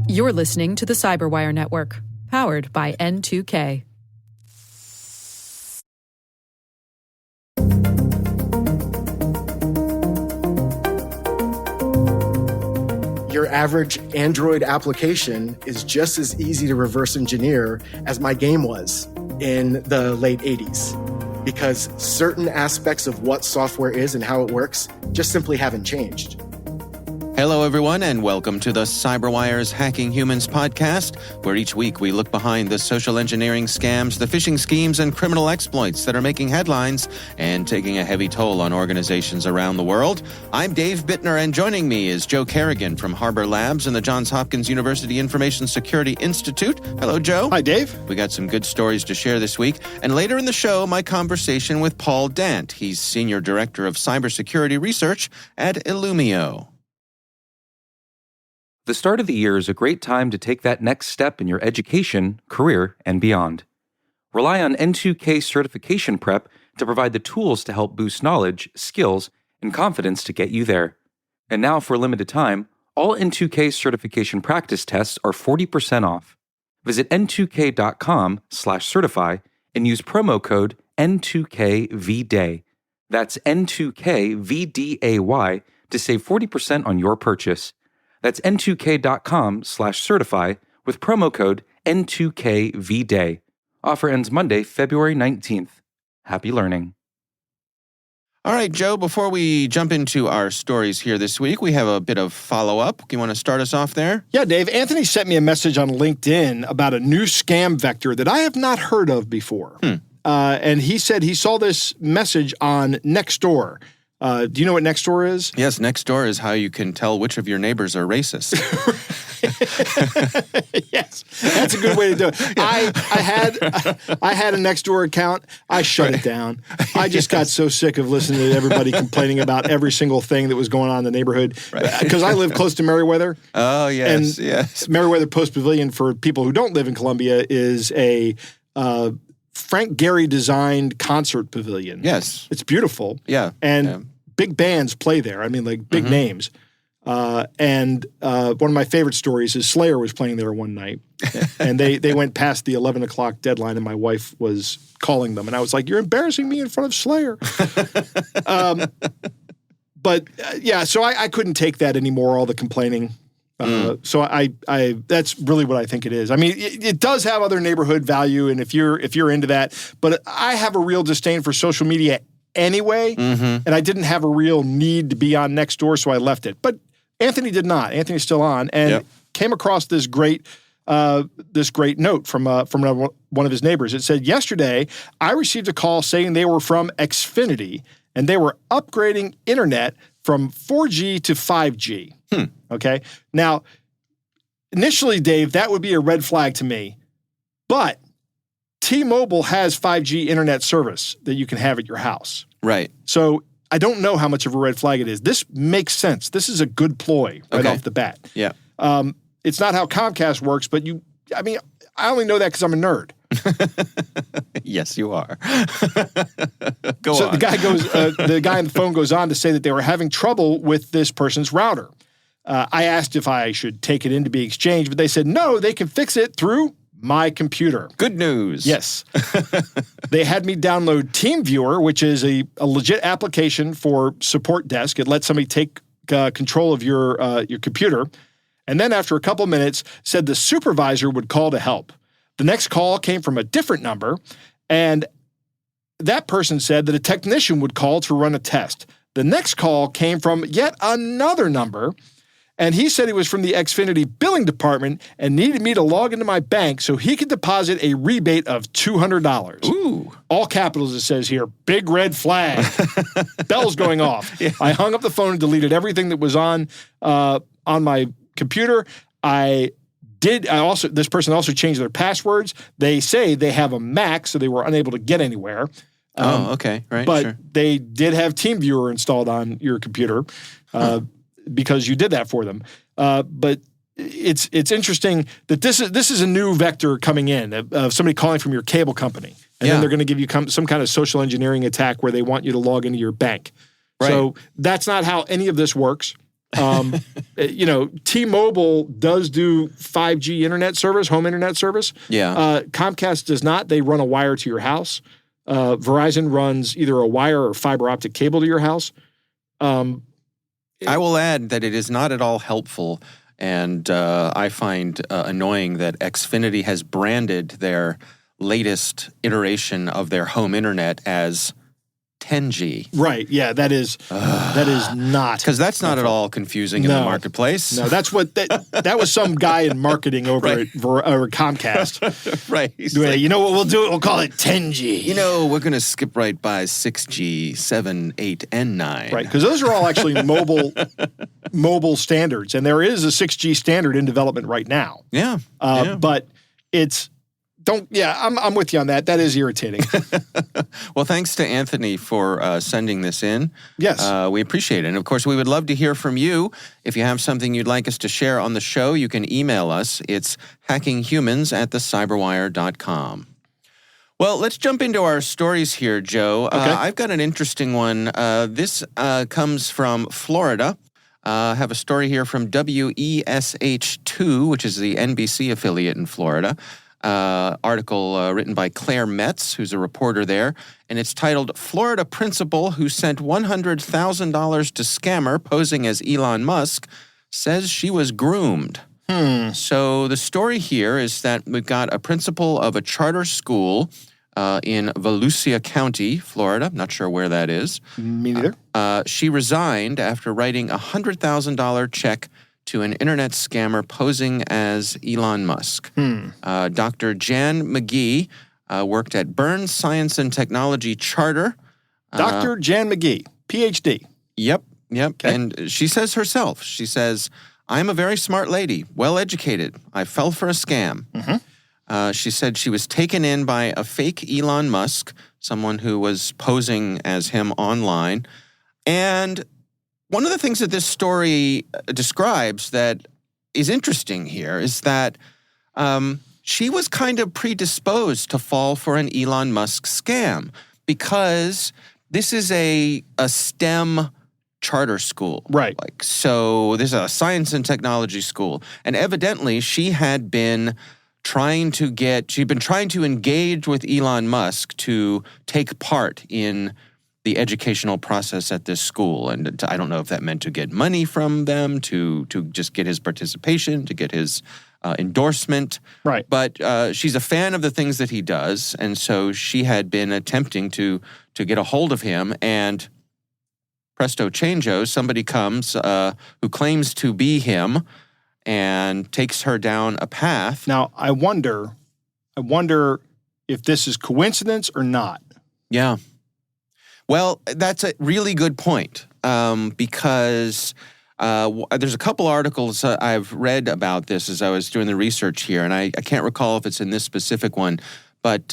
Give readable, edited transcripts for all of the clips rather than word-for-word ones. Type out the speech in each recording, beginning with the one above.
You're listening to the Cyberwire Network, powered by N2K. Your average Android application is just as easy to reverse engineer as my game was in the late 80s, because certain aspects of what software is and how it works just simply haven't changed. Hello, everyone, and welcome to the CyberWire's Hacking Humans podcast, where each week we look behind the social engineering scams, the phishing schemes, and criminal exploits that are making headlines and taking a heavy toll on organizations around the world. I'm Dave Bittner, and joining me is Joe Kerrigan from Harbor Labs and the Johns Hopkins University Information Security Institute. Hello, Joe. Hi, Dave. We got some good stories to share this week, and later in the show, my conversation with Paul Dant. He's Senior Director of Cybersecurity Research at Illumio. The start of the year is a great time to take that next step in your education, career, and beyond. Rely on N2K certification prep to provide the tools to help boost knowledge, skills, and confidence to get you there. And now, for a limited time, all N2K certification practice tests are 40% off. Visit n2k.com/certify and use promo code N2KVDAY. That's N2KVDAY to save 40% on your purchase. That's n2k.com/certify with promo code N2KVDAY. Offer ends Monday, February 19th. Happy learning. All right, Joe, before we jump into our stories here this week, we have a bit of follow-up. Do you want to start us off there? Yeah, Dave. Anthony sent me a message on LinkedIn about a new scam vector that I have not heard of before. And he said he saw this message on Nextdoor. Do you know what Nextdoor is? Yes, Nextdoor is how you can tell which of your neighbors are racist. Yes, that's a good way to do it. I had a Nextdoor account. I shut it down. I just got so sick of listening to everybody complaining about every single thing that was going on in the neighborhood. Because I live close to Meriwether. Oh, yes, and yes. Meriwether Post Pavilion, for people who don't live in Columbia, is a Frank Gehry designed concert pavilion. Yes. It's beautiful. Yeah. And big bands play there. I mean, like big names. And one of my favorite stories is Slayer was playing there one night. And they went past the 11 o'clock deadline, and my wife was calling them. And I was like, you're embarrassing me in front of Slayer. So I couldn't take that anymore, all the complaining. So I that's really what I think it is. I mean, it does have other neighborhood value, and if you're into that, but I have a real disdain for social media anyway, and I didn't have a real need to be on Nextdoor, so I left it. But Anthony did not. Anthony's still on, and came across this great note from one of his neighbors. It said, yesterday, I received a call saying they were from Xfinity, and they were upgrading internet from 4G to 5G. Okay? Now, initially, Dave, that would be a red flag to me, but T-Mobile has 5G internet service that you can have at your house. Right. So I don't know how much of a red flag it is. This makes sense. This is a good ploy right off the bat. Yeah. It's not how Comcast works, but I only know that because I'm a nerd. Yes, you are. Go on. The guy on the phone goes on to say that they were having trouble with this person's router. I asked if I should take it in to be exchanged, but they said, no, they can fix it through my computer. Good news. Yes. They had me download TeamViewer, which is a legit application for support desk. It lets somebody take control of your computer. And then after a couple minutes, said the supervisor would call to help. The next call came from a different number, and that person said that a technician would call to run a test. The next call came from yet another number, and he said he was from the Xfinity billing department and needed me to log into my bank so he could deposit a rebate of $200. Ooh. All capitals, it says here, big red flag. Bells going off. Yeah. I hung up the phone and deleted everything that was on my computer. This person also changed their passwords. They say they have a Mac, so they were unable to get anywhere. Okay. Right. But they did have TeamViewer installed on your computer because you did that for them. But it's interesting that this is a new vector coming in of somebody calling from your cable company. And then they're going to give you some kind of social engineering attack where they want you to log into your bank. Right. So that's not how any of this works. T-Mobile does do 5G internet service, home internet service. Yeah. Comcast does not. They run a wire to your house. Verizon runs either a wire or fiber optic cable to your house. I will add that it is not at all helpful, and I find annoying that Xfinity has branded their latest iteration of their home internet as 10G. Right. Yeah, that is not. Because that's not at all confusing in the marketplace. No, that's what that was some guy in marketing over at Comcast. Right. You know what we'll do? We'll call it 10G. We're going to skip right by 6G, 7, 8, and 9. Right, because those are all actually mobile standards, and there is a 6G standard in development right now. Yeah. But it's I'm with you on that. That is irritating. Well, thanks to Anthony for sending this in. Yes. We appreciate it. And, of course, we would love to hear from you. If you have something you'd like us to share on the show, you can email us. It's hackinghumans@thecyberwire.com. Well, let's jump into our stories here, Joe. Okay. I've got an interesting one. This comes from Florida. I have a story here from WESH2, which is the NBC affiliate in Florida. Article written by Claire Metz, who's a reporter there, and it's titled "Florida Principal Who Sent $100,000 to Scammer Posing as Elon Musk Says She Was Groomed." So the story here is that we've got a principal of a charter school in Volusia County, Florida. Not sure where that is. Me neither. She resigned after writing a $100,000 check to an internet scammer posing as Elon Musk. Dr. Jan McGee worked at Burns Science and Technology Charter. Dr. Jan McGee, PhD. Yep. Okay. And she says herself, she says, "I'm a very smart lady, well-educated. I fell for a scam." She said she was taken in by a fake Elon Musk, someone who was posing as him online. And one of the things that this story describes that is interesting here is that she was kind of predisposed to fall for an Elon Musk scam because this is a STEM charter school. Right. So this is a science and technology school. And evidently she had been trying to engage with Elon Musk to take part in the educational process at this school. And I don't know if that meant to get money from them, to just get his participation, to get his endorsement. Right. But she's a fan of the things that he does, and so she had been attempting to get a hold of him, and presto changeo, somebody comes who claims to be him and takes her down a path. Now, I wonder if this is coincidence or not. Yeah. Well, that's a really good point because there's a couple articles I've read about this as I was doing the research here, and I can't recall if it's in this specific one, but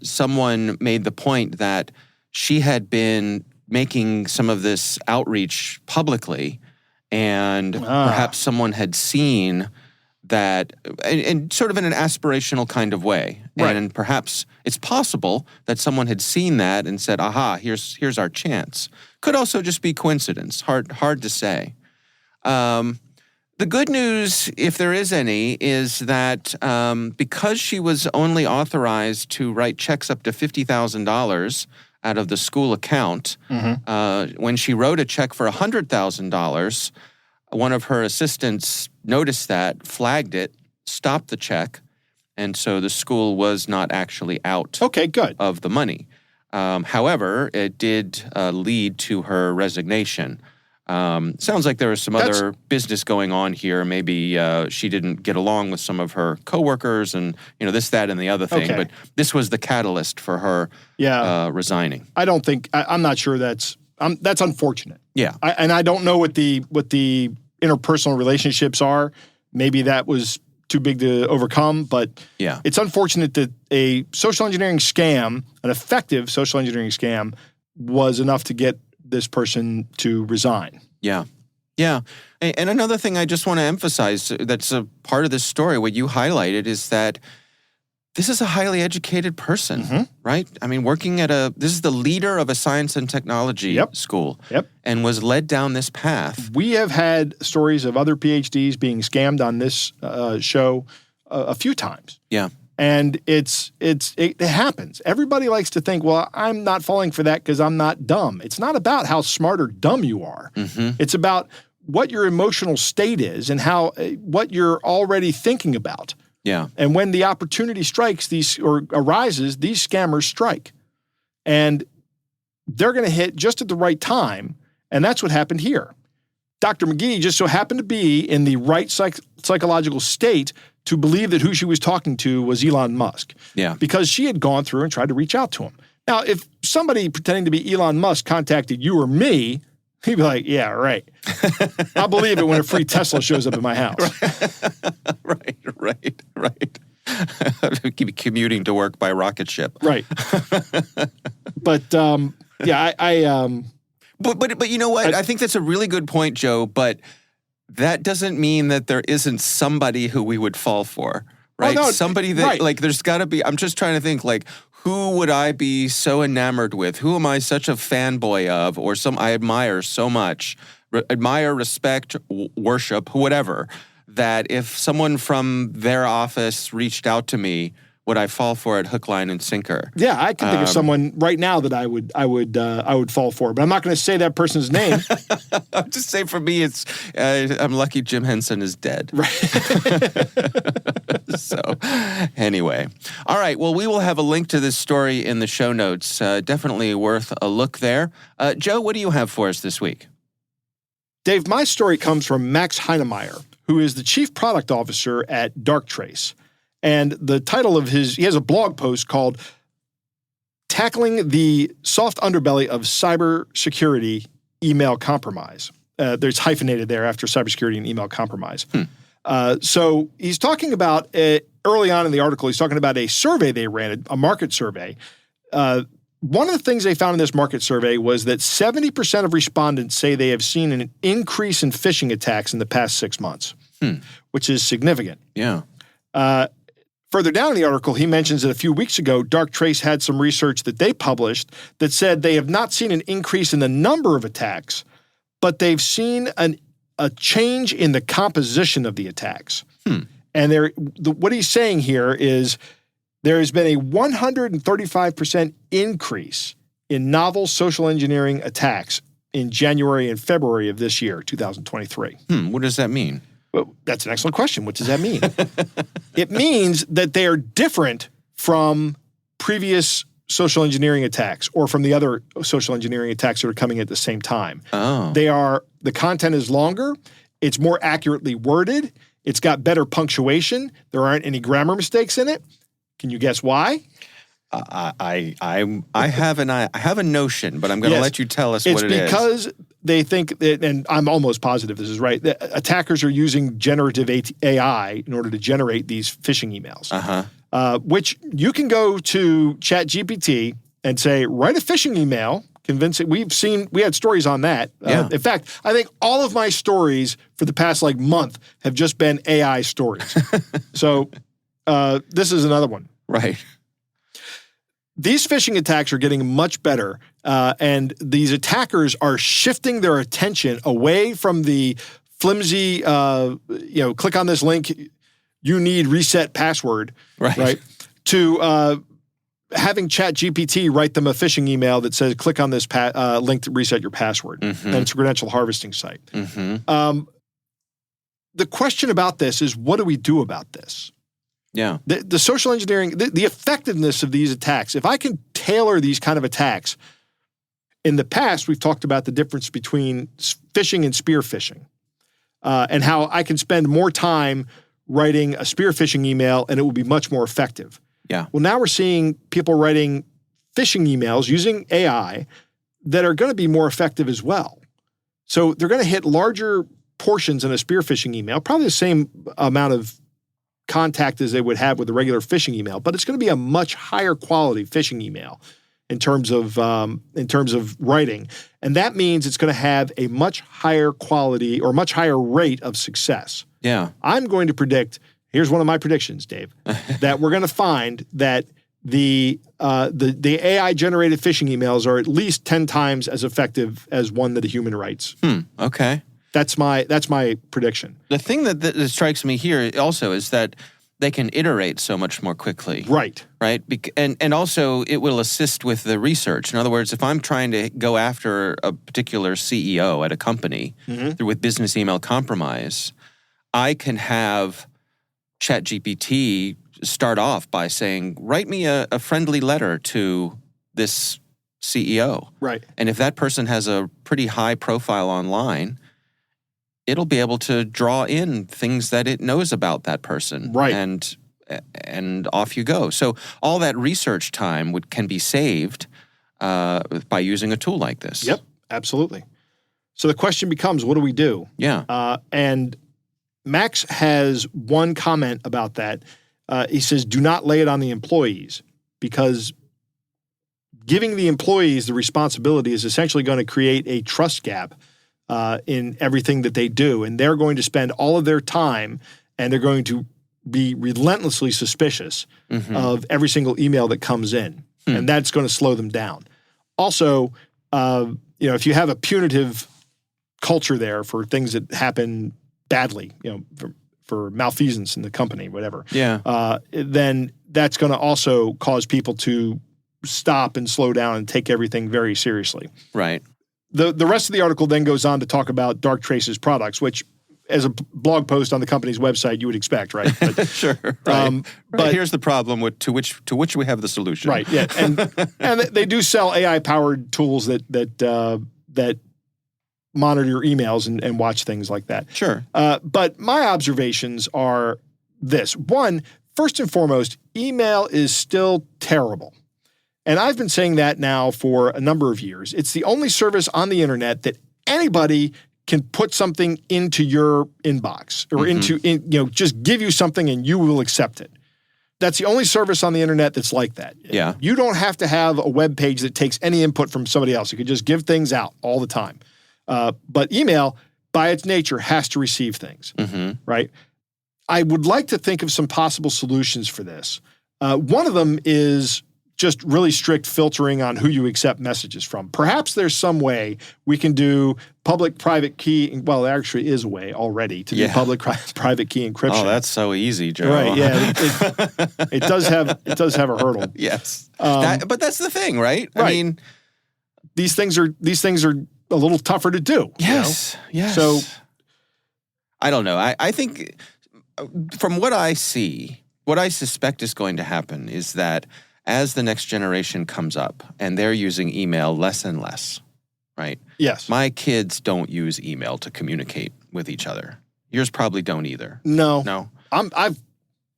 someone made the point that she had been making some of this outreach publicly, and perhaps someone had seen that, and sort of in an aspirational kind of way. Right. And perhaps it's possible that someone had seen that and said, aha, here's our chance. Could also just be coincidence. Hard to say. The good news, if there is any, is that because she was only authorized to write checks up to $50,000 out of the school account, when she wrote a check for $100,000, one of her assistants noticed that, flagged it, stopped the check, and so the school was not actually out of the money. However, it did lead to her resignation. Sounds like there was some other business going on here. Maybe she didn't get along with some of her coworkers and, this, that, and the other thing. But this was the catalyst for her resigning. I'm not sure that's unfortunate. Yeah. And I don't know what the interpersonal relationships are. Maybe that was too big to overcome, but it's unfortunate that a social engineering scam, an effective social engineering scam, was enough to get this person to resign. Yeah. And another thing I just want to emphasize that's a part of this story, what you highlighted, is that this is a highly educated person, right? I mean, this is the leader of a science and technology school and was led down this path. We have had stories of other PhDs being scammed on this show a few times. Yeah. And it happens. Everybody likes to think, well, I'm not falling for that because I'm not dumb. It's not about how smart or dumb you are. It's about what your emotional state is and what you're already thinking about. Yeah. And when the opportunity arises, these scammers strike. And they're going to hit just at the right time. And that's what happened here. Dr. McGee just so happened to be in the right psychological state to believe that who she was talking to was Elon Musk. Yeah. Because she had gone through and tried to reach out to him. Now, if somebody pretending to be Elon Musk contacted you or me, he'd be like, yeah, right. I'll believe it when a free Tesla shows up at my house. Right. Keep commuting to work by rocket ship. Right. But, But you know what? I think that's a really good point, Joe, but that doesn't mean that there isn't somebody who we would fall for, right? Oh, no, somebody that, like, there's got to be, I'm just trying to think, like, who would I be so enamored with? Who am I such a fanboy of or I admire so much, admire, respect, worship, whatever, that if someone from their office reached out to me, would I fall for it hook, line, and sinker? Yeah, I can think of someone right now that I would fall for, but I'm not going to say that person's name. I'll just say for me, I'm lucky Jim Henson is dead. Right. So, anyway. All right, well, we will have a link to this story in the show notes. Definitely worth a look there. Joe, what do you have for us this week? Dave, my story comes from Max Heinemeyer, who is the Chief Product Officer at Darktrace. And the title of he has a blog post called Tackling the Soft Underbelly of Cybersecurity Email Compromise. There's hyphenated there after cybersecurity and email compromise. So he's talking about, early on in the article, he's talking about a survey they ran, a market survey. One of the things they found in this market survey was that 70% of respondents say they have seen an increase in phishing attacks in the past 6 months, which is significant. Yeah. Further down in the article, he mentions that a few weeks ago, Darktrace had some research that they published that said they have not seen an increase in the number of attacks, but they've seen a change in the composition of the attacks. And what he's saying here is there has been a 135% increase in novel social engineering attacks in January and February of this year, 2023. What does that mean? Well, that's an excellent question. What does that mean? It means that they are different from previous social engineering attacks or from the other social engineering attacks that are coming at the same time. Oh. The content is longer, it's more accurately worded, it's got better punctuation, there aren't any grammar mistakes in it. Can you guess why? I have a notion, but I'm going to let you tell us what it is. It's because they think that, and I'm almost positive this is right, that attackers are using generative AI in order to generate these phishing emails. Which you can go to ChatGPT and say, write a phishing email, convince it. We had stories on that. In fact, I think all of my stories for the past month have just been AI stories. So this is another one. Right. These phishing attacks are getting much better, and these attackers are shifting their attention away from the flimsy, click on this link, you need reset password, right? To having ChatGPT write them a phishing email that says, click on this link to reset your password, and it's a credential harvesting site. The question about this is, what do we do about this? Yeah. The social engineering, the effectiveness of these attacks, if I can tailor these kind of attacks, in the past, we've talked about the difference between phishing and spear phishing, and how I can spend more time writing a spear phishing email and it will be much more effective. Yeah. Well, now we're seeing people writing phishing emails using AI that are going to be more effective as well. So they're going to hit larger portions in a spear phishing email, probably the same amount of contact as they would have with a regular phishing email, but it's going to be a much higher quality phishing email in terms of writing, and that means it's going to have a much higher quality or much higher rate of success. Yeah, I'm going to predict Here's one of my predictions, Dave, that we're going to find that the AI-generated phishing emails are at least 10 times as effective as one that a human writes. Okay. That's my prediction. The thing that strikes me here also is that they can iterate so much more quickly. Right. Right? And also it will assist with the research. In other words, if I'm trying to go after a particular CEO at a company with business email compromise, I can have ChatGPT start off by saying, write me a friendly letter to this CEO. Right. And if that person has a pretty high profile online, it'll be able to draw in things that it knows about that person. Right. And off you go. So all that research time can be saved by using a tool like this. Yep, absolutely. So the question becomes, what do we do? Yeah. And Max has one comment about that. He says, do not lay it on the employees, because giving the employees the responsibility is essentially going to create a trust gap in everything that they do. And they're going to spend all of their time, and they're going to be relentlessly suspicious of every single email that comes in. And that's going to slow them down. Also, if you have a punitive culture there for things that happen badly, for malfeasance in the company, whatever. Yeah. Then that's going to also cause people to stop and slow down and take everything very seriously. Right. The rest of the article then goes on to talk about Darktrace's products, which, as a blog post on the company's website, you would expect, right? But, Sure. Right. But here's the problem to which we have the solution. Right. Yeah. And they do sell AI-powered tools that monitor your emails and watch things like that. Sure. But my observations are this. One, first and foremost, email is still terrible. And I've been saying that now for a number of years. It's the only service on the internet that anybody can put something into your inbox or just give you something and you will accept it. That's the only service on the internet that's like that. Yeah. You don't have to have a web page that takes any input from somebody else. You can just give things out all the time. But email, by its nature, has to receive things, right? I would like to think of some possible solutions for this. One of them is just really strict filtering on who you accept messages from. Perhaps there's some way we can do public-private key. Well, there actually is a way already to do public-private key encryption. Oh, that's so easy, Joe. Right? Yeah, it does have a hurdle. Yes, but that's the thing, right? Right. I mean, these things are a little tougher to do. Yes. Yes. So I don't know. I think from what I see, what I suspect is going to happen is that as the next generation comes up and they're using email less and less, right? Yes. My kids don't use email to communicate with each other. Yours probably don't either. No.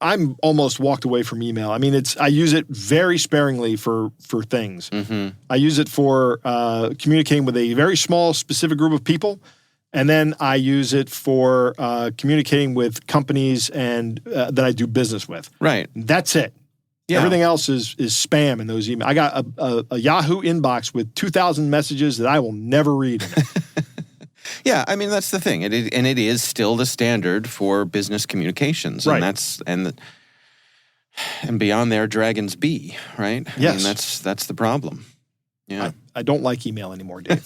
I'm almost walked away from email. I mean, I use it very sparingly for things. I use it for communicating with a very small, specific group of people. And then I use it for communicating with companies and that I do business with. Right. That's it. Yeah. Everything else is spam in those emails. I got a Yahoo inbox with 2,000 messages that I will never read in it. Yeah, I mean, that's the thing. It is still the standard for business communications. Right. And and beyond there, dragons be, right? Yes. I mean, that's the problem. Yeah. I don't like email anymore, Dave.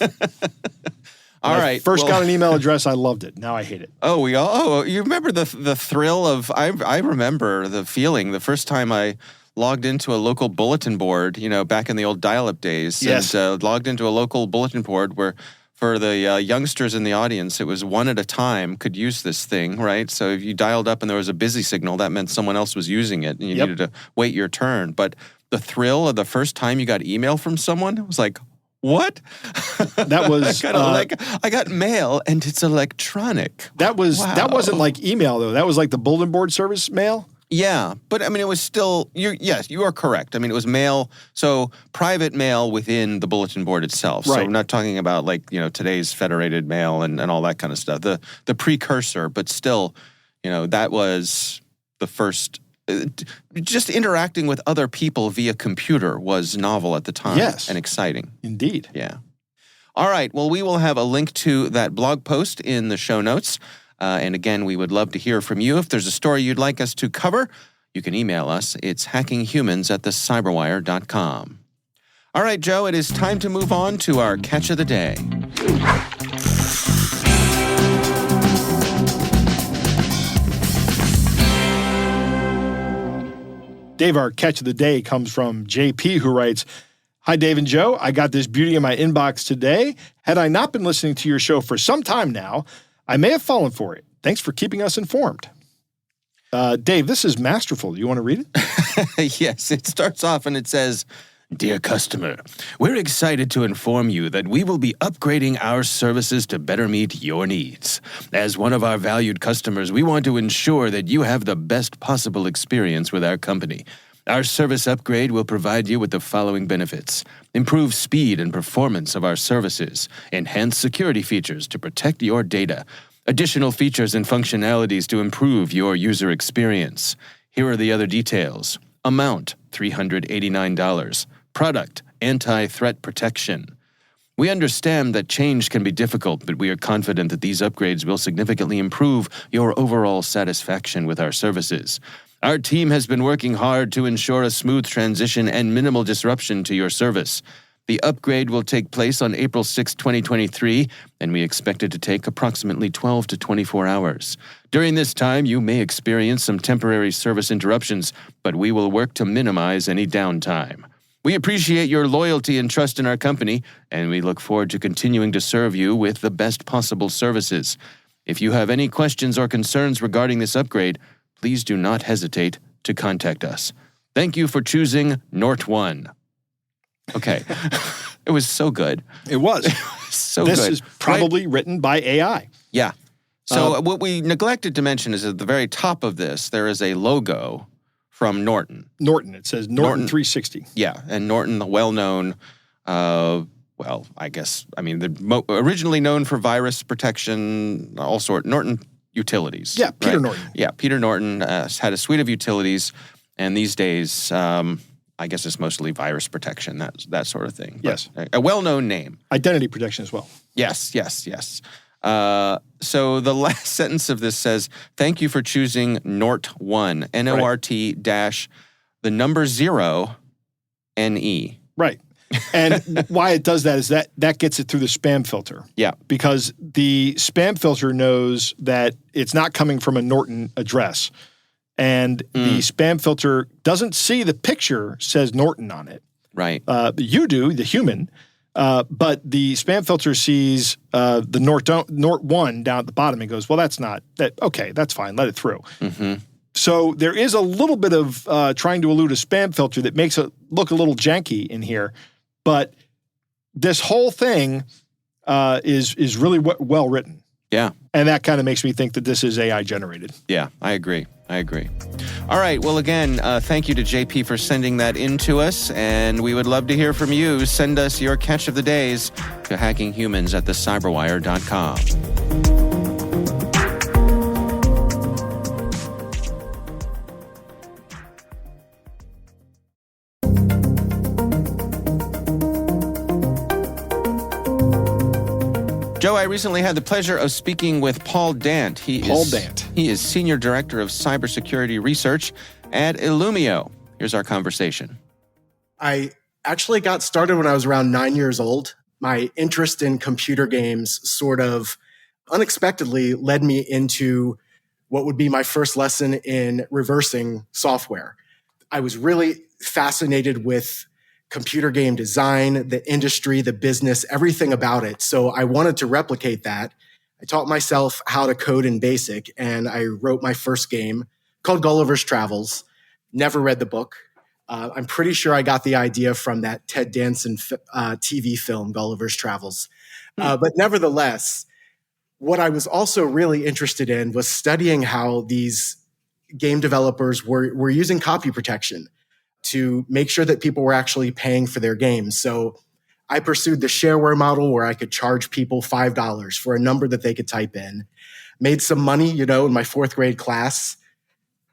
All right. First got an email address, I loved it. Now I hate it. You remember the thrill of, I remember the feeling the first time I logged into a local bulletin board, back in the old dial-up days. Yes. And logged into a local bulletin board where, for the youngsters in the audience, it was one at a time could use this thing, right? So if you dialed up and there was a busy signal, that meant someone else was using it and you needed to wait your turn. But the thrill of the first time you got email from someone, it was like, what? That was kind of like, I got mail and it's electronic. That wasn't like email though. That was like the bulletin board service mail. Yeah, but I mean, it was still, yes, you are correct. I mean, it was mail, so private mail within the bulletin board itself. Right. So I'm not talking about today's federated mail and all that kind of stuff. The precursor, but still, that was the first. Just interacting with other people via computer was novel at the time. Yes. And exciting. Indeed. Yeah. All right. Well, we will have a link to that blog post in the show notes. And again, we would love to hear from you. If there's a story you'd like us to cover, you can email us. It's hackinghumans@thecyberwire.com. All right, Joe, it is time to move on to our catch of the day. Dave, our catch of the day comes from JP, who writes, "Hi, Dave and Joe. I got this beauty in my inbox today. Had I not been listening to your show for some time now, I may have fallen for it. Thanks for keeping us informed." Dave, this is masterful. Do you want to read it? Yes, it starts off and it says, "Dear customer, we're excited to inform you that we will be upgrading our services to better meet your needs. As one of our valued customers, we want to ensure that you have the best possible experience with our company. Our service upgrade will provide you with the following benefits: improve speed and performance of our services, enhance security features to protect your data, additional features and functionalities to improve your user experience. Here are the other details. Amount, $389. Product, anti-threat protection. We understand that change can be difficult, but we are confident that these upgrades will significantly improve your overall satisfaction with our services. Our team has been working hard to ensure a smooth transition and minimal disruption to your service. The upgrade will take place on April 6, 2023, and we expect it to take approximately 12 to 24 hours. During this time, you may experience some temporary service interruptions, but we will work to minimize any downtime. We appreciate your loyalty and trust in our company, and we look forward to continuing to serve you with the best possible services. If you have any questions or concerns regarding this upgrade, please do not hesitate to contact us. Thank you for choosing NortOne." Okay. It was so good. It was. So this good. is probably written by AI. Yeah. So what we neglected to mention is at the very top of this, there is a logo from Norton. Norton. It says Norton 360. Yeah, and Norton, the well-known, originally known for virus protection, Norton Utilities. Yeah, Peter right? Norton. Yeah, Peter Norton had a suite of utilities, and these days, I guess it's mostly virus protection, that sort of thing. Yes. But a well-known name. Identity protection as well. Yes. So the last sentence of this says, "Thank you for choosing NortOne, NORT dash the number 0 NE." Right. And why it does that is that gets it through the spam filter. Yeah. Because the spam filter knows that it's not coming from a Norton address. And the spam filter doesn't see the picture says Norton on it. Right. You do, the human. But the spam filter sees the NortOne down at the bottom and goes, well, that's not that. Okay, that's fine. Let it through. Mm-hmm. So there is a little bit of trying to elude a spam filter that makes it look a little janky in here. But this whole thing is really well written. Yeah. And that kind of makes me think that this is AI generated. Yeah, I agree. All right. Well, again, thank you to JP for sending that in to us, and we would love to hear from you. Send us your catch of the days to hackinghumans@thecyberwire.com. Joe, I recently had the pleasure of speaking with Paul Dant. He is Senior Director of Cybersecurity Research at Illumio. Here's our conversation. I actually got started when I was around 9 years old. My interest in computer games sort of unexpectedly led me into what would be my first lesson in reversing software. I was really fascinated with computer game design, the industry, the business, everything about it. So I wanted to replicate that. I taught myself how to code in BASIC, and I wrote my first game called Gulliver's Travels. Never read the book. I'm pretty sure I got the idea from that Ted Danson TV film, Gulliver's Travels. But nevertheless, what I was also really interested in was studying how these game developers were using copy protection to make sure that people were actually paying for their games. So I pursued the shareware model where I could charge people $5 for a number that they could type in. Made some money, in my fourth grade class.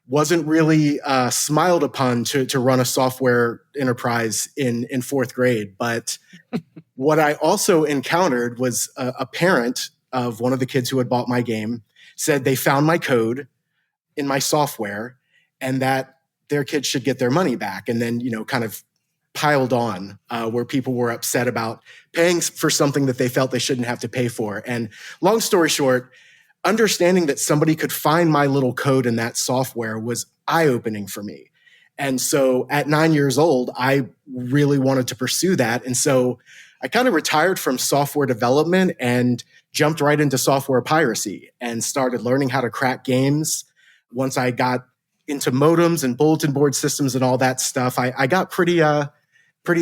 Wasn't really smiled upon to run a software enterprise in fourth grade. But what I also encountered was a parent of one of the kids who had bought my game said they found my code in my software and that their kids should get their money back. And then, kind of piled on where people were upset about paying for something that they felt they shouldn't have to pay for. And long story short, understanding that somebody could find my little code in that software was eye-opening for me. And so at 9 years old, I really wanted to pursue that. And so I kind of retired from software development and jumped right into software piracy and started learning how to crack games. Once I got into modems and bulletin board systems and all that stuff, I got pretty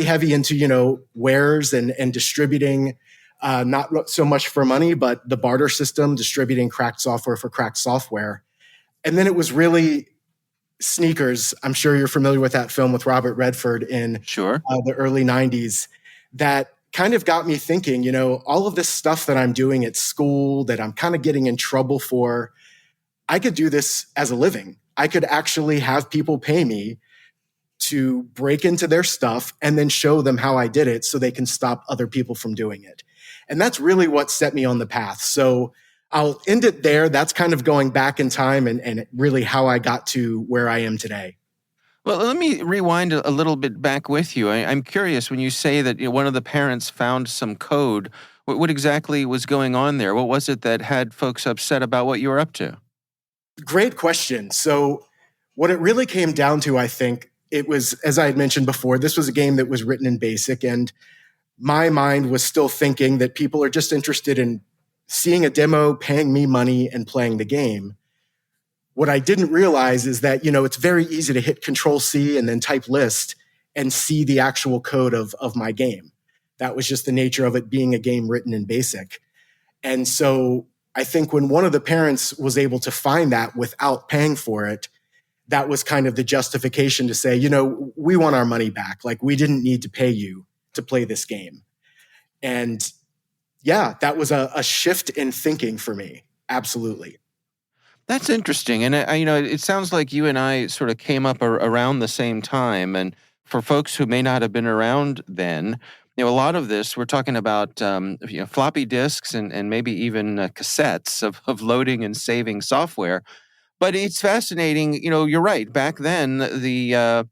heavy into, wares and distributing, not so much for money, but the barter system, distributing cracked software for cracked software. And then it was really Sneakers. I'm sure you're familiar with that film with Robert Redford in the early 90s. That kind of got me thinking, all of this stuff that I'm doing at school that I'm kind of getting in trouble for, I could do this as a living. I could actually have people pay me to break into their stuff and then show them how I did it so they can stop other people from doing it. And that's really what set me on the path. So I'll end it there. That's kind of going back in time and really how I got to where I am today. Well, let me rewind a little bit back with you. I'm curious, when you say that one of the parents found some code, what exactly was going on there? What was it that had folks upset about what you were up to? Great question. So what it really came down to, I think, it was, as I had mentioned before, this was a game that was written in BASIC, and my mind was still thinking that people are just interested in seeing a demo, paying me money, and playing the game. What I didn't realize is that, it's very easy to hit Control-C and then type list and see the actual code of my game. That was just the nature of it being a game written in BASIC. And so I think when one of the parents was able to find that without paying for it, that was kind of the justification to say, we want our money back. Like, we didn't need to pay you to play this game. And yeah, that was a shift in thinking for me. Absolutely. That's interesting. And, it sounds like you and I sort of came up around the same time. And for folks who may not have been around then, a lot of this, we're talking about floppy disks and maybe even cassettes of loading and saving software. But it's fascinating. You're right. Back then, the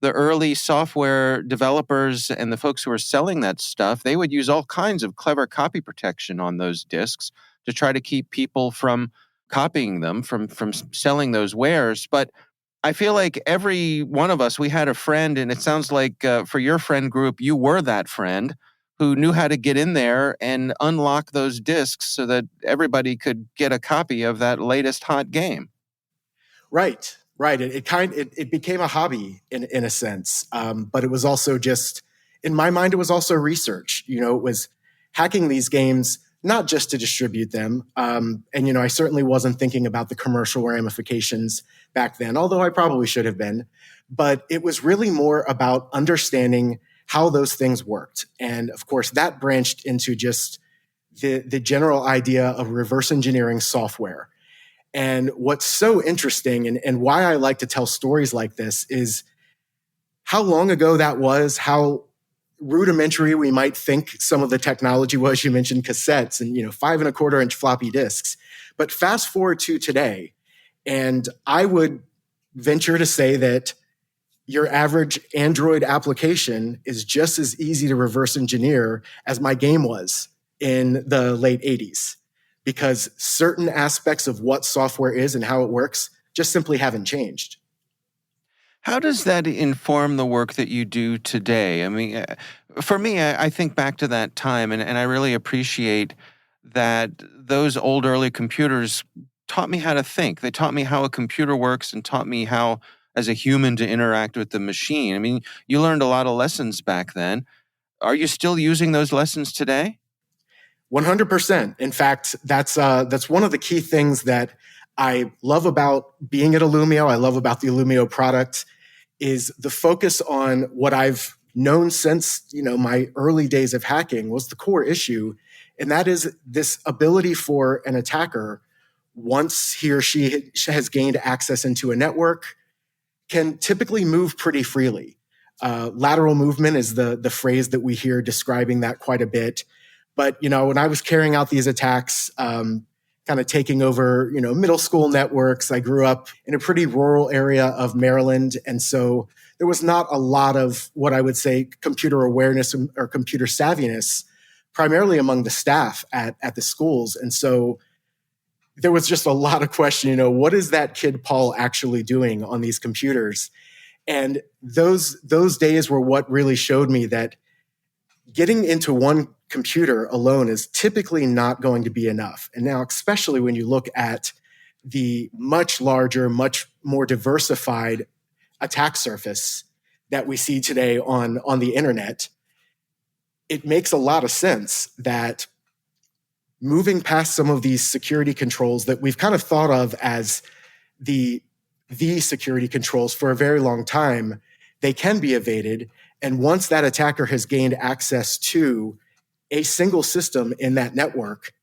early software developers and the folks who were selling that stuff, they would use all kinds of clever copy protection on those disks to try to keep people from copying them, from selling those wares. But I feel like every one of us, we had a friend, and it sounds like for your friend group, you were that friend who knew how to get in there and unlock those disks so that everybody could get a copy of that latest hot game. Right. It became a hobby in a sense, but it was also just, in my mind, it was also research. It was hacking these games not just to distribute them. And I certainly wasn't thinking about the commercial ramifications back then, although I probably should have been. But it was really more about understanding how those things worked, and of course, that branched into just the general idea of reverse engineering software. And what's so interesting and why I like to tell stories like this is how long ago that was, how rudimentary we might think some of the technology was. You mentioned cassettes and 5.25-inch floppy disks. But fast forward to today, and I would venture to say that your average Android application is just as easy to reverse engineer as my game was in the late 80s. Because certain aspects of what software is and how it works just simply haven't changed. How does that inform the work that you do today? I mean, for me, I think back to that time, and I really appreciate that those old early computers taught me how to think. They taught me how a computer works and taught me how, as a human, to interact with the machine. I mean, you learned a lot of lessons back then. Are you still using those lessons today? 100%. In fact, that's one of the key things that I love about being at Illumio. I love about the Illumio product is the focus on what I've known since my early days of hacking was the core issue, and that is this ability for an attacker, once he or she has gained access into a network, can typically move pretty freely. Lateral movement is the phrase that we hear describing that quite a bit. But, when I was carrying out these attacks, kind kind of taking over, middle school networks. I grew up in a pretty rural area of Maryland. And so there was not a lot of what I would say computer awareness or computer savviness, primarily among the staff at the schools. And so there was just a lot of question, what is that kid Paul actually doing on these computers? And those days were what really showed me that getting into one computer alone is typically not going to be enough. And now, especially when you look at the much larger, much more diversified attack surface that we see today on the internet, it makes a lot of sense that moving past some of these security controls that we've kind of thought of as the security controls for a very long time, they can be evaded. And once that attacker has gained access to a single system in that network,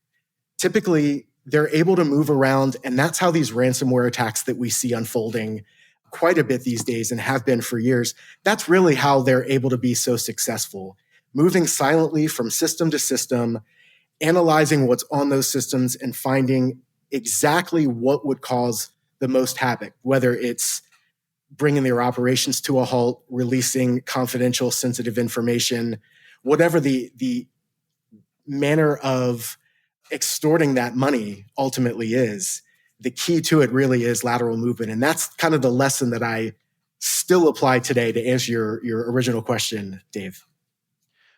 typically they're able to move around. And that's how these ransomware attacks that we see unfolding quite a bit these days and have been for years, that's really how they're able to be so successful. Moving silently from system to system, analyzing what's on those systems and finding exactly what would cause the most havoc, whether it's bringing their operations to a halt, releasing confidential, sensitive information, whatever the manner of extorting that money ultimately is. The key to it really is lateral movement. And that's kind of the lesson that I still apply today to answer your original question, Dave.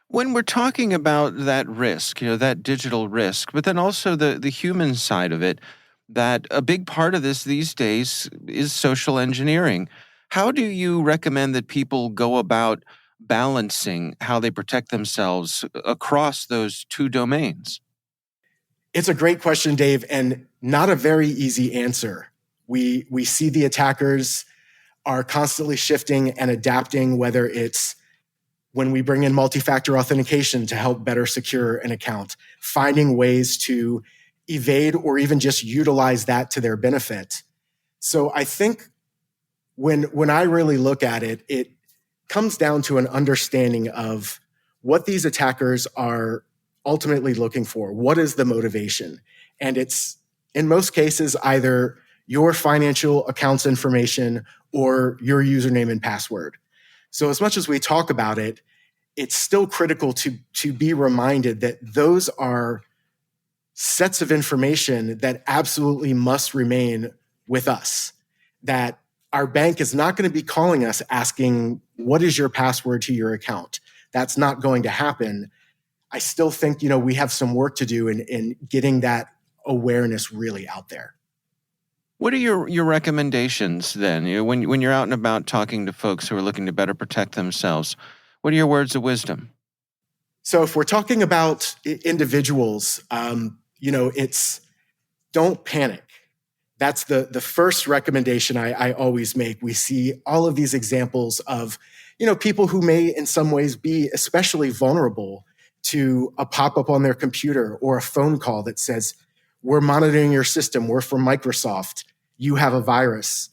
When we're talking about that risk, that digital risk, but then also the human side of it, that a big part of this these days is social engineering. How do you recommend that people go about balancing how they protect themselves across those two domains? It's a great question, Dave, and not a very easy answer. We see the attackers are constantly shifting and adapting, whether it's when we bring in multi-factor authentication to help better secure an account, finding ways to evade or even just utilize that to their benefit. So I think when I really look at it, it comes down to an understanding of what these attackers are ultimately looking for. What is the motivation? And it's, in most cases, either your financial accounts information or your username and password. So as much as we talk about it, it's still critical to be reminded that those are sets of information that absolutely must remain with us, that our bank is not going to be calling us asking, what is your password to your account? That's not going to happen. I still think, we have some work to do in getting that awareness really out there. What are your recommendations then? When you're out and about talking to folks who are looking to better protect themselves, what are your words of wisdom? So if we're talking about individuals, it's don't panic. That's the first recommendation I always make. We see all of these examples of, people who may in some ways be especially vulnerable to a pop-up on their computer or a phone call that says, we're monitoring your system, we're from Microsoft, you have a virus.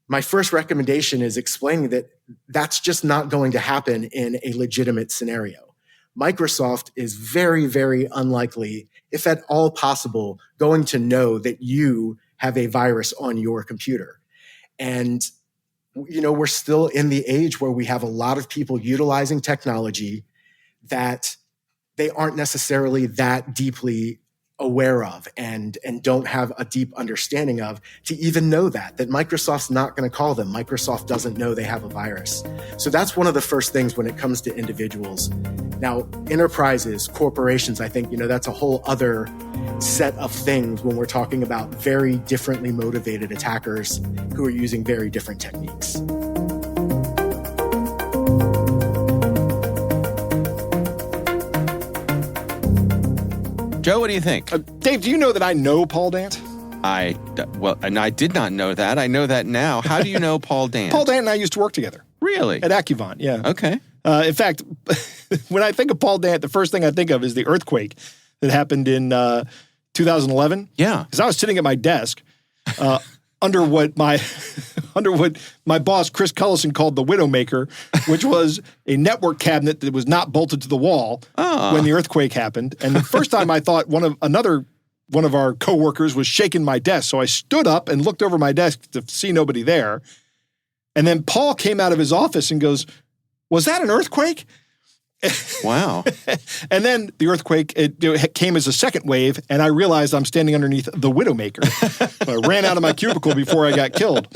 My first recommendation is explaining that that's just not going to happen in a legitimate scenario. Microsoft is very, very unlikely, if at all possible, going to know that you have a virus on your computer. And, we're still in the age where we have a lot of people utilizing technology that they aren't necessarily that deeply aware of and don't have a deep understanding of to even know that Microsoft's not going to call them. Microsoft doesn't know they have a virus. So that's one of the first things when it comes to individuals. Now, enterprises, corporations, I think, that's a whole other set of things when we're talking about very differently motivated attackers who are using very different techniques. Joe, what do you think? Dave, do you know that I know Paul Dant? And I did not know that. I know that now. How do you know Paul Dant? Paul Dant and I used to work together. Really? At Accuvant, yeah. Okay. In fact, when I think of Paul Dant, the first thing I think of is the earthquake that happened in 2011. Yeah. Because I was sitting at my desk under what my boss, Chris Cullison, called the Widowmaker, which was a network cabinet that was not bolted to the wall when the earthquake happened. And the first time I thought another one of our coworkers was shaking my desk. So I stood up and looked over my desk to see nobody there. And then Paul came out of his office and goes, "Was that an earthquake?" Wow. And then the earthquake, it came as a second wave, and I realized I'm standing underneath the Widowmaker. So I ran out of my cubicle before I got killed.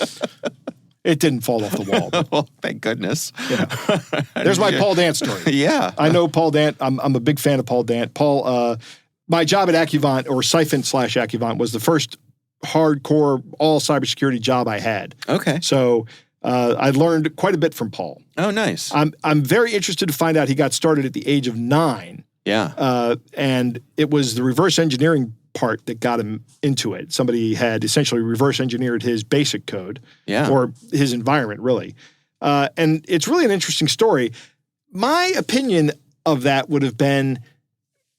It didn't fall off the wall. Well, thank goodness. Yeah. There's my Paul Dant story. Yeah. I know Paul Dant. I'm a big fan of Paul Dant. Paul, my job at Accuvant, or Siphon/Accuvant, was the first hardcore all cybersecurity job I had. Okay. So I learned quite a bit from Paul. Oh, nice. I'm very interested to find out he got started at the age of 9. Yeah. And it was the reverse engineering part that got him into it. Somebody had essentially reverse engineered his basic code, or his environment, really. And it's really an interesting story. My opinion of that would have been,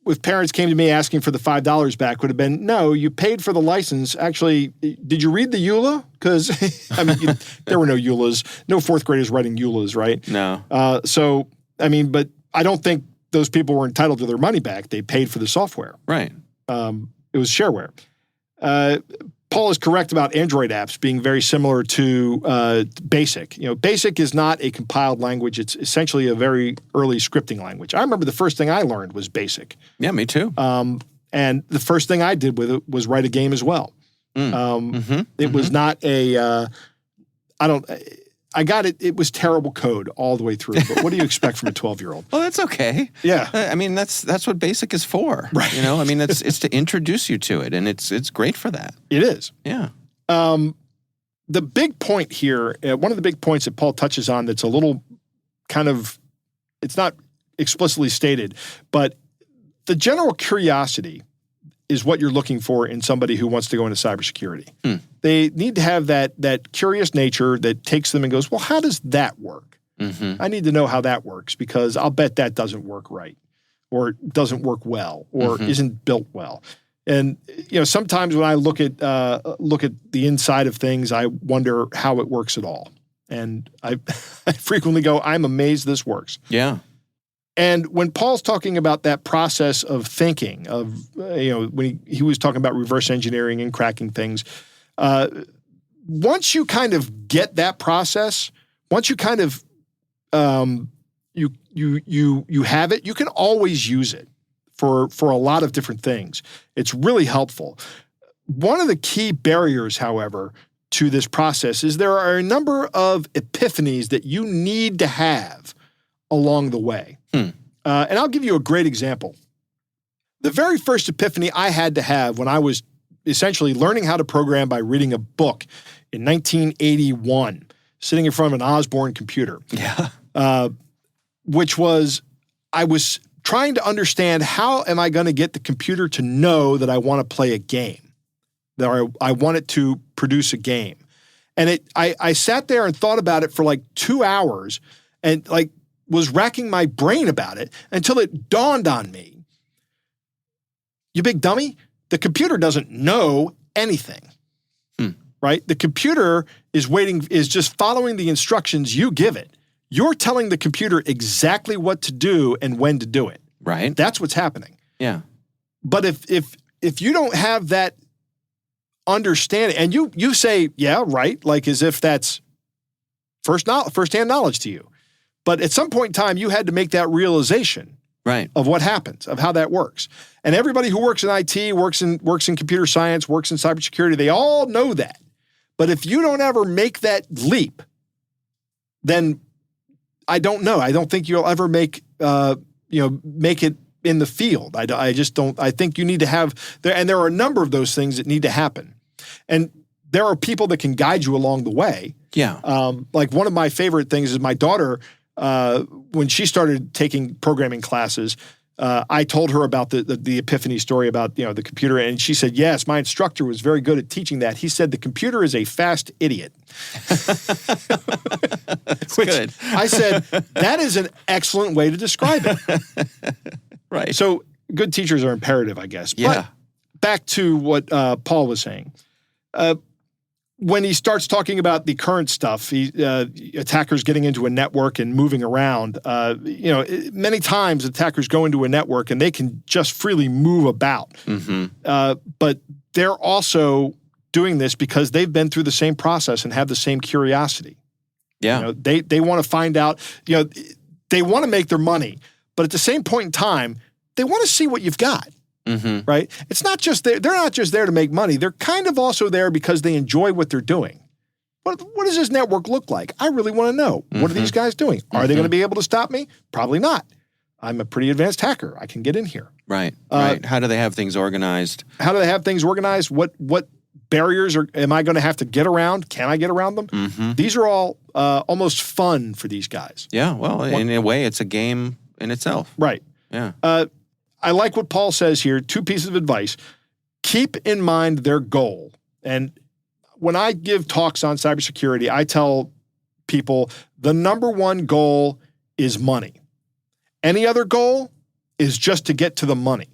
if parents came to me asking for the $5 back, would have been, no, you paid for the license. Actually, did you read the EULA? Because, I mean, there were no EULAs. No fourth graders writing EULAs, right? No. So, I mean, but I don't think those people were entitled to their money back. They paid for the software. Right. It was shareware. Paul is correct about Android apps being very similar to BASIC. You know, BASIC is not a compiled language. It's essentially a very early scripting language. I remember the first thing I learned was BASIC. Yeah, me too. And the first thing I did with it was write a game as well. It was not a, I got it. It was terrible code all the way through. But what do you expect from a 12-year-old? Well, that's okay. Yeah. I mean, that's what BASIC is for. Right. You know, I mean, it's to introduce you to it, and it's great for that. It is. Yeah. The big point here, one of the big points that Paul touches on that's a little kind of, it's not explicitly stated, but the general curiosity is what you're looking for in somebody who wants to go into cybersecurity. They need to have that curious nature that takes them and goes, well, how does that work? I need to know how that works because I'll bet that doesn't work right or doesn't work well or isn't built well. And, you know, sometimes when I look at the inside of things, I wonder how it works at all. And I frequently go, I'm amazed this works. Yeah. And when Paul's talking about that process of thinking, of, you know, when he was talking about reverse engineering and cracking things, once you kind of get that process, once you kind of you have it, you can always use it for a lot of different things. It's really helpful. One of the key barriers, however, to this process is there are a number of epiphanies that you need to have along the way. And I'll give you a great example. The very first epiphany I had to have when I was essentially learning how to program by reading a book in 1981, sitting in front of an Osborne computer. Yeah. Which was, I was trying to understand how am I going to get the computer to know that I want to play a game, that I want it to produce a game. And I sat there and thought about it for like 2 hours and like was racking my brain about it until it dawned on me. You big dummy, the computer doesn't know anything, right? The computer is just following the instructions you give it. You're telling the computer exactly what to do and when to do it. Right. That's what's happening. Yeah. But if you don't have that understanding, and you say, yeah, right, like as if that's firsthand knowledge to you. But at some point in time, you had to make that realization of what happens, of how that works. And everybody who works in IT, works in computer science, works in cybersecurity, they all know that. But if you don't ever make that leap, then I don't know. I don't think you'll ever make it in the field. I just don't. I think you need to have there, and there are a number of those things that need to happen. And there are people that can guide you along the way. Yeah. Like one of my favorite things is my daughter. When she started taking programming classes, I told her about the epiphany story about, you know, the computer, and she said, yes, my instructor was very good at teaching that. He said the computer is a fast idiot. Which good. I said, that is an excellent way to describe it. Right. So good teachers are imperative, I guess. Yeah. But back to what Paul was saying. when he starts talking about the current stuff, attackers getting into a network and moving around, many times attackers go into a network and they can just freely move about. But they're also doing this because they've been through the same process and have the same curiosity. Yeah. They want to find out, they want to make their money, but at the same point in time, they want to see what you've got. Right? It's not just they're not just there to make money. They're kind of also there because they enjoy what they're doing. What does this network look like? I really want to know. What are these guys doing? Are they going to be able to stop me? Probably not. I'm a pretty advanced hacker. I can get in here. Right. Right. How do they have things organized? What barriers am I going to have to get around? Can I get around them? These are all almost fun for these guys. Yeah. Well, in a way, it's a game in itself. Right. Yeah. I like what Paul says here. 2 pieces of advice. Keep in mind their goal. And when I give talks on cybersecurity, I tell people the number one goal is money. Any other goal is just to get to the money.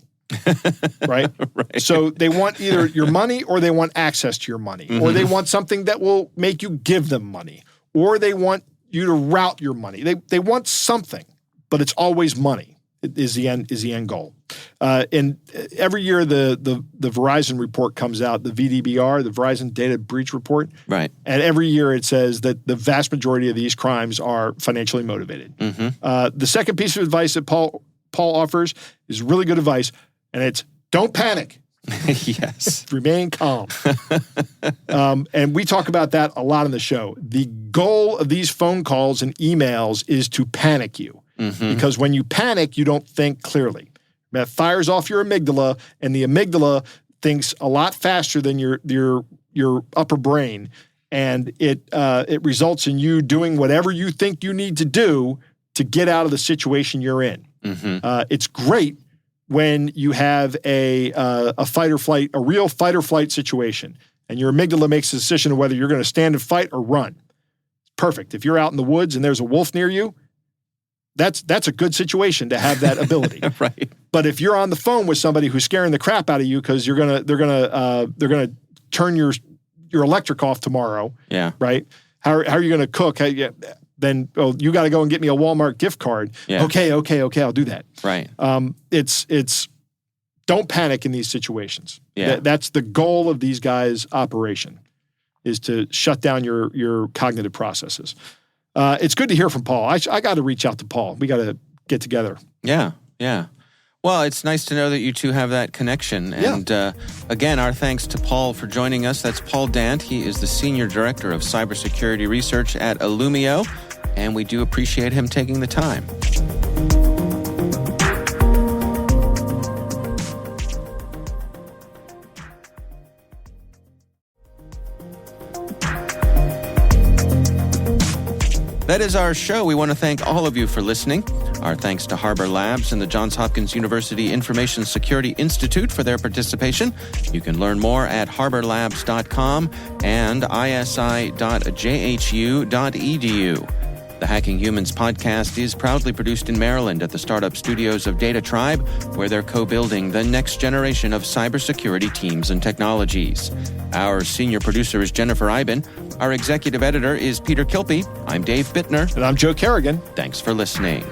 Right? Right. So they want either your money or they want access to your money. Or they want something that will make you give them money. Or they want you to route your money. They want something, but it's always money. Is the end goal. And every year the Verizon report comes out, the VDBR, the Verizon Data Breach Report. Right. And every year it says that the vast majority of these crimes are financially motivated. The second piece of advice that Paul offers is really good advice, and it's don't panic. Yes. Remain calm. And we talk about that a lot on the show. The goal of these phone calls and emails is to panic you. Because when you panic, you don't think clearly. That fires off your amygdala, and the amygdala thinks a lot faster than your upper brain, and it results in you doing whatever you think you need to do to get out of the situation you're in. It's great when you have a real fight or flight situation, and your amygdala makes a decision of whether you're going to stand and fight or run. Perfect. If you're out in the woods and there's a wolf near you, that's a good situation to have that ability. Right. But if you're on the phone with somebody who's scaring the crap out of you because they're gonna turn your electric off tomorrow. Yeah. Right. How are you gonna cook? Then you got to go and get me a Walmart gift card. Yeah. Okay. I'll do that. Right. It's don't panic in these situations. Yeah. That's the goal of these guys' operation, is to shut down your cognitive processes. It's good to hear from Paul. I got to reach out to Paul. We got to get together. Yeah. Well, it's nice to know that you two have that connection. And again, our thanks to Paul for joining us. That's Paul Dant. He is the Senior Director of Cybersecurity Research at Illumio, and we do appreciate him taking the time. That is our show. We want to thank all of you for listening. Our thanks to Harbor Labs and the Johns Hopkins University Information Security Institute for their participation. You can learn more at harborlabs.com and isi.jhu.edu. The Hacking Humans podcast is proudly produced in Maryland at the startup studios of Data Tribe, where they're co-building the next generation of cybersecurity teams and technologies. Our senior producer is Jennifer Eiben. Our executive editor is Peter Kilpie. I'm Dave Bittner. And I'm Joe Kerrigan. Thanks for listening.